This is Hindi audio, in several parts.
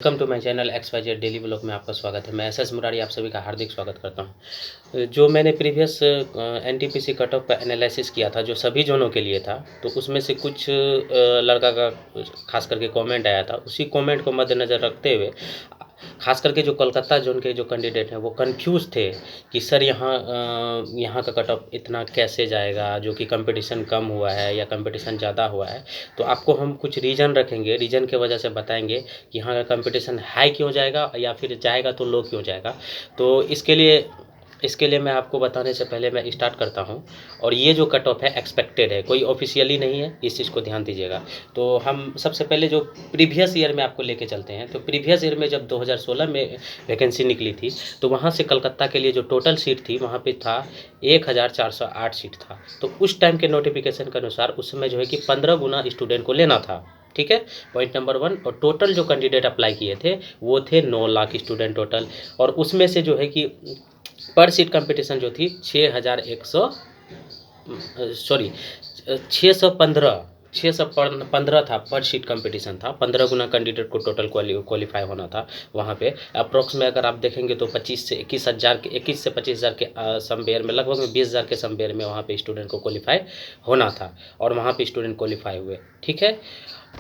Welcome to my channel XYZ daily blog में आपका स्वागत है। मैं SS मुरारी आप सभी का हार्दिक स्वागत करता हूं। जो मैंने प्रीवियस NTPC कट ऑफ का एनालिसिस किया था जो सभी जोनों के लिए था, तो उसमें से कुछ लड़का का खास करके कमेंट आया था। उसी कमेंट को मद्देनज़र रखते हुए खास करके जो कोलकाता जोन के जो कैंडिडेट हैं वो कंफ्यूज थे कि सर यहाँ का कट ऑफ इतना कैसे जाएगा, जो कि कंपटीशन कम हुआ है या कंपटीशन ज़्यादा हुआ है। तो आपको हम कुछ रीज़न रखेंगे, रीज़न की वजह से बताएंगे कि यहाँ का कंपटीशन हाई क्यों जाएगा या फिर जाएगा तो लो क्यों जाएगा। तो इसके लिए मैं आपको बताने से पहले मैं स्टार्ट करता हूँ। और ये जो कट ऑफ है एक्सपेक्टेड है, कोई ऑफिशियली नहीं है, इस चीज़ को ध्यान दीजिएगा। तो हम सबसे पहले जो प्रीवियस ईयर में आपको लेके चलते हैं। तो प्रीवियस ईयर में जब 2016 में वैकेंसी निकली थी, तो वहाँ से कलकत्ता के लिए जो टोटल सीट थी वहाँ पे था 1408 सीट था। तो उस टाइम के नोटिफिकेशन के अनुसार उस समय जो है कि 15 गुना स्टूडेंट को लेना था। ठीक है, पॉइंट नंबर 1। और टोटल जो कैंडिडेट अप्लाई किए थे वो थे 9 लाख स्टूडेंट टोटल। और उसमें से जो है कि पर सीट कंपटीशन जो थी 615 था। पर सीट कंपटीशन था, 15 गुना कैंडिडेट को टोटल क्वालिफाई होना था। वहाँ पे अप्रोक्स में अगर आप देखेंगे तो 21 से 25 हज़ार के समवेयर में, लगभग में 20 हज़ार के समवेयर में वहाँ पे स्टूडेंट को क्वालिफाई होना था। और वहाँ पे स्टूडेंट क्वालिफाई हुए। ठीक है।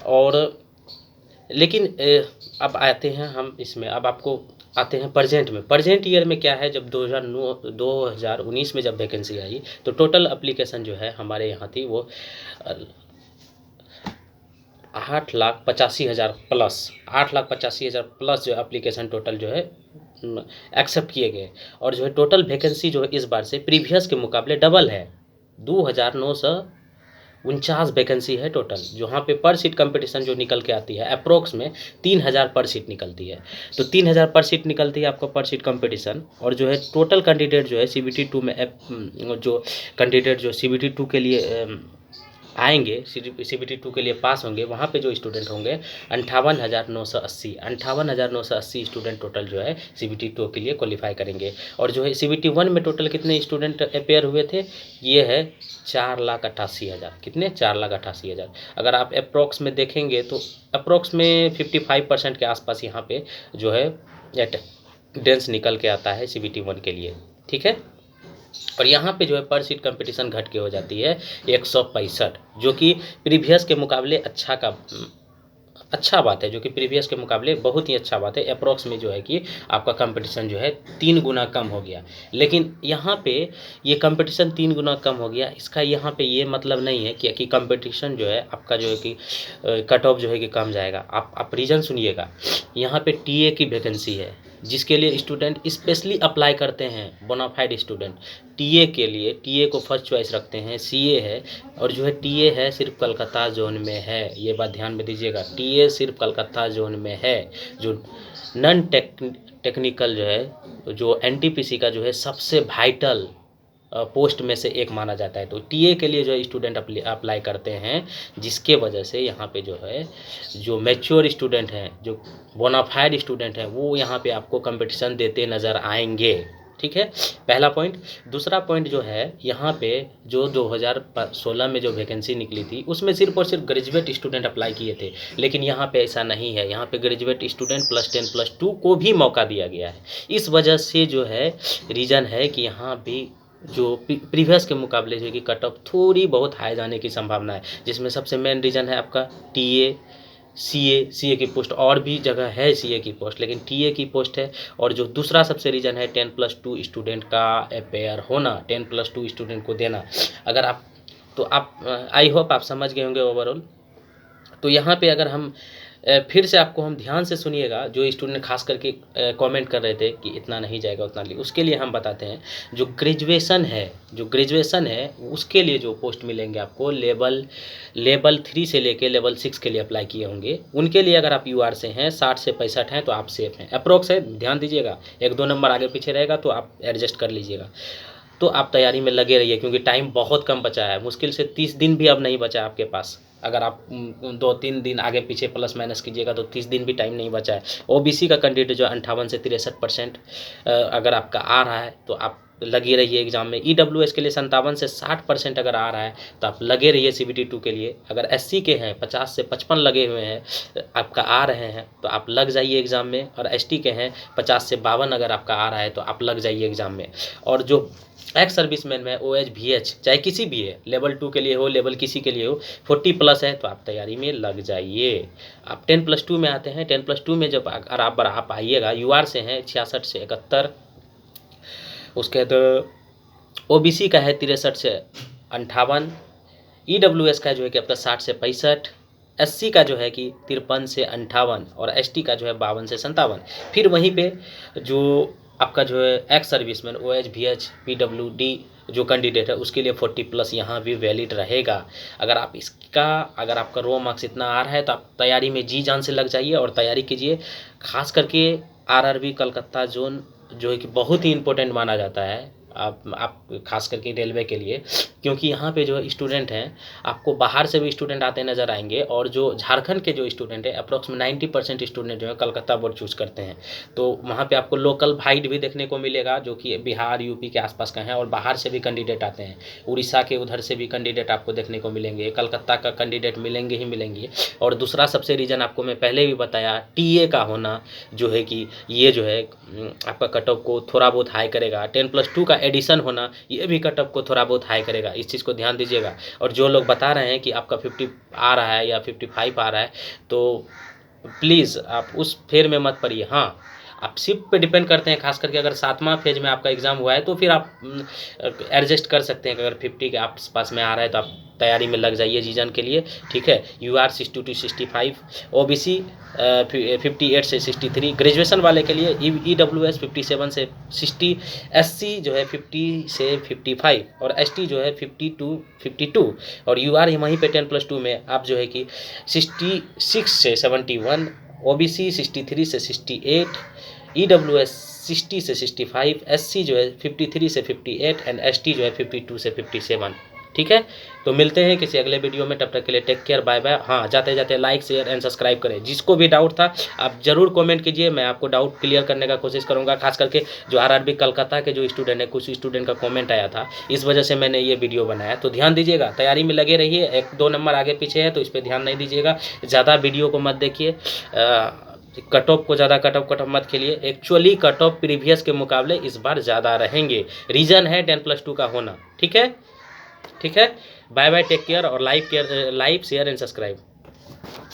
और लेकिन अब आते हैं हम इसमें, अब आपको आते हैं प्रेजेंट ईयर में क्या है। जब 2019 में जब वैकेंसी आई तो टोटल एप्लीकेशन जो है हमारे यहाँ थी वो 8,85,000 प्लस, 8,85,000 प्लस जो एप्लीकेशन टोटल जो है एक्सेप्ट किए गए। और जो है टोटल वैकेंसी जो है इस बार से प्रीवियस के मुकाबले डबल है। 2,949 वैकेंसी है टोटल। जहाँ पे पर सीट कंपटीशन जो निकल के आती है अप्रोक्स में 3,000 पर सीट निकलती है। तो 3,000 पर सीट निकलती है आपको पर सीट कंपटीशन। और जो है टोटल कैंडिडेट जो है CBT 2 में जो कैंडिडेट जो CBT 2 के लिए आएंगे, CBT 2 के लिए पास होंगे, वहाँ पे जो स्टूडेंट होंगे 58,980 स्टूडेंट टोटल जो है CBT 2 के लिए क्वालिफाई करेंगे। और जो है CBT 1 में टोटल कितने स्टूडेंट अपेयर हुए थे, ये है 4,88,000। कितने? 4,88,000। अगर आप अप्रोक्स में देखेंगे तो अप्रोक्स में 55% के आसपास यहाँ पे जो है अटेंडेंस निकल के आता है CBT 1 के लिए। ठीक है। और यहाँ पे जो है पर सीट कंपटीशन घट के हो जाती है 165, जो कि प्रीवियस के मुकाबले अच्छा बात है, जो कि प्रीवियस के मुकाबले बहुत ही अच्छा बात है। अप्रोक्स में जो है कि आपका कंपटीशन जो है 3 गुना कम हो गया। लेकिन यहाँ पे ये कंपटीशन 3 गुना कम हो गया, इसका यहाँ पे ये मतलब नहीं है कि कंपटीशन जो है आपका जो है कि कट ऑफ जो है कि कम जाएगा। आप रीज़न सुनिएगा। यहाँ पे TA की वैकेंसी है, जिसके लिए स्टूडेंट स्पेशली अप्लाई करते हैं, बोनाफाइड स्टूडेंट। TA के लिए TA को फर्स्ट चॉइस रखते हैं, CA है। और जो है TA है सिर्फ कलकत्ता जोन में है, ये बात ध्यान में दीजिएगा। TA सिर्फ कलकत्ता जोन में है। जो नॉन टेक्निकल जो है, जो NTPC का जो है सबसे वाइटल पोस्ट में से एक माना जाता है। तो TA के लिए जो है स्टूडेंट अप्लाई करते हैं, जिसके वजह से यहाँ पे जो है जो मैच्योर स्टूडेंट हैं, जो बोनाफाइड स्टूडेंट हैं, वो यहाँ पे आपको कंपटीशन देते नज़र आएंगे। ठीक है, पहला पॉइंट। दूसरा पॉइंट जो है, यहाँ पे जो 2016 में जो वैकेंसी निकली थी उसमें सिर्फ और सिर्फ ग्रेजुएट स्टूडेंट अप्लाई किए थे। लेकिन यहाँ पे ऐसा नहीं है, यहाँ पे ग्रेजुएट स्टूडेंट +10+2 को भी मौका दिया गया है। इस वजह से जो है रीज़न है कि यहाँ भी जो प्रीवियस के मुकाबले जो कि कट ऑफ थोड़ी बहुत हाई जाने की संभावना है, जिसमें सबसे मेन रीज़न है आपका TA, CA की पोस्ट। और भी जगह है CA की पोस्ट, लेकिन TA की पोस्ट है। और जो दूसरा सबसे रीज़न है 10+2 स्टूडेंट का अपेयर होना, 10+2 स्टूडेंट को देना। अगर आप तो आप आई होप आप समझ गए होंगे ओवरऑल। तो यहाँ पे अगर हम फिर से आपको हम ध्यान से सुनिएगा, जो स्टूडेंट खास करके कमेंट कर रहे थे कि इतना नहीं जाएगा उतना नहीं, उसके लिए हम बताते हैं। जो ग्रेजुएशन है उसके लिए जो पोस्ट मिलेंगे आपको लेवल 3 से लेके लेवल 6 के लिए अप्लाई किए होंगे, उनके लिए अगर आप UR से हैं, 60 से 65 हैं, तो आप सेफ हैं। अप्रोक्स है, ध्यान दीजिएगा। 1-2 नंबर आगे पीछे रहेगा तो आप एडजस्ट कर लीजिएगा। तो आप तैयारी में लगे रहिए, क्योंकि टाइम बहुत कम बचा है। मुश्किल से 30 दिन भी अब नहीं बचा है आपके पास। अगर आप 2-3 दिन आगे पीछे प्लस माइनस कीजिएगा तो 30 दिन भी टाइम नहीं बचा है। OBC का कैंडिडेट जो 58 से 63% अगर आपका आ रहा है तो आप लगी रहिए एग्ज़ाम में। ईडब्ल्यूएस के लिए 57 से 60% अगर आ रहा है तो आप लगे रहिए सीबीटी 2 के लिए। अगर एससी के हैं 50 से 55 लगे हुए हैं आपका आ रहे हैं तो आप लग जाइए एग्ज़ाम में, और एसटी के हैं 50 से 52 अगर आपका आ रहा है तो आप लग जाइए एग्ज़ाम में। और जो एक्स सर्विसमैन में ओएच वीएच चाहे किसी भी है, लेवल 2 के लिए हो, लेवल किसी के लिए हो, 40+ है तो आप तैयारी में लग जाइए। आप 10+2 में आते हैं, 10+2 में जब अगर आप आइएगा, यूआर से हैं 66 से 71, उसके बाद ओबीसी का है 63 से 58, ईडब्ल्यूएस का जो है कि आपका 60 से 65, एससी का जो है कि 53 से 58 और एसटी का जो है 52 से 57। फिर वहीं पे जो आपका जो है ex serviceman OH VH PWD जो कैंडिडेट है उसके लिए 40+ यहाँ भी वैलिड रहेगा। अगर आपका रो मार्क्स इतना आ रहा है तो आप तैयारी में जी जान से लग जाइए और तैयारी कीजिए। खास करके आरआरबी कलकत्ता जोन जो है कि बहुत ही इम्पोर्टेंट माना जाता है आप खास करके रेलवे के लिए, क्योंकि यहाँ पे जो स्टूडेंट हैं आपको बाहर से भी स्टूडेंट आते नज़र आएंगे, और जो झारखंड के जो स्टूडेंट हैं अप्रॉक्सिमेट 90% स्टूडेंट जो है कलकत्ता बोर्ड चूज़ करते हैं। तो वहाँ पे आपको लोकल भाइट भी देखने को मिलेगा जो कि बिहार यूपी के आसपास का है, और बाहर से भी कैंडिडेट आते हैं, उड़ीसा के उधर से भी कैंडिडेट आपको देखने को मिलेंगे, कलकत्ता का कैंडिडेट मिलेंगे ही मिलेंगे। और दूसरा सबसे रीज़न आपको मैं पहले भी बताया, टीए का होना जो है कि ये जो है आपका कट ऑफ को थोड़ा बहुत हाई करेगा। 10+2 का एडिशन होना ये भी कट ऑफ को थोड़ा बहुत हाई करेगा, इस चीज़ को ध्यान दीजिएगा। और जो लोग बता रहे हैं कि आपका 50 आ रहा है या 55 आ रहा है तो प्लीज़ आप उस फेर में मत पड़िए। हाँ, आप शिफ्ट पे डिपेंड करते हैं, खास करके अगर 7वां फेज में आपका एग्ज़ाम हुआ है तो फिर आप एडजस्ट कर सकते हैं कि अगर 50 के आसपास में आ रहा है तो आप तैयारी में लग जाइए जीजन के लिए, ठीक है। यूआर 62 to 65, ओबीसी 58 से 63, ग्रेजुएशन वाले के लिए ईडब्ल्यूएस 57 से 60, एससी जो है 50 से 55 और एसटी जो है 50 to 52, और यूआर वहीं पे 10+2 में आप जो है कि 66 से 71, ओबीसी 63 से 68, ईडब्ल्यूएस 60 से 65, एससी जो है 53 से 58 एंड एसटी जो है 52 से 57। ठीक है, तो मिलते हैं किसी अगले वीडियो में, तब तक के लिए टेक केयर, बाय बाय। हाँ, जाते जाते लाइक शेयर एंड सब्सक्राइब करें। जिसको भी डाउट था आप ज़रूर कमेंट कीजिए, मैं आपको डाउट क्लियर करने का कोशिश करूँगा। खास करके जो आरआरबी कलकत्ता के जो स्टूडेंट है, कुछ स्टूडेंट का कमेंट आया था, इस वजह से मैंने ये वीडियो बनाया। तो ध्यान दीजिएगा, तैयारी में लगे रहिए। 1-2 नंबर आगे पीछे है तो इस पर ध्यान नहीं दीजिएगा, ज़्यादा वीडियो को मत देखिए, कट ऑफ को ज़्यादा कट ऑफ मत खेलिए। एक्चुअली कट ऑफ प्रीवियस के मुकाबले इस बार ज़्यादा रहेंगे, रीज़न है 10+2 का होना। ठीक है, ठीक है, बाय बाय, टेक केयर, और लाइक शेयर एंड सब्सक्राइब।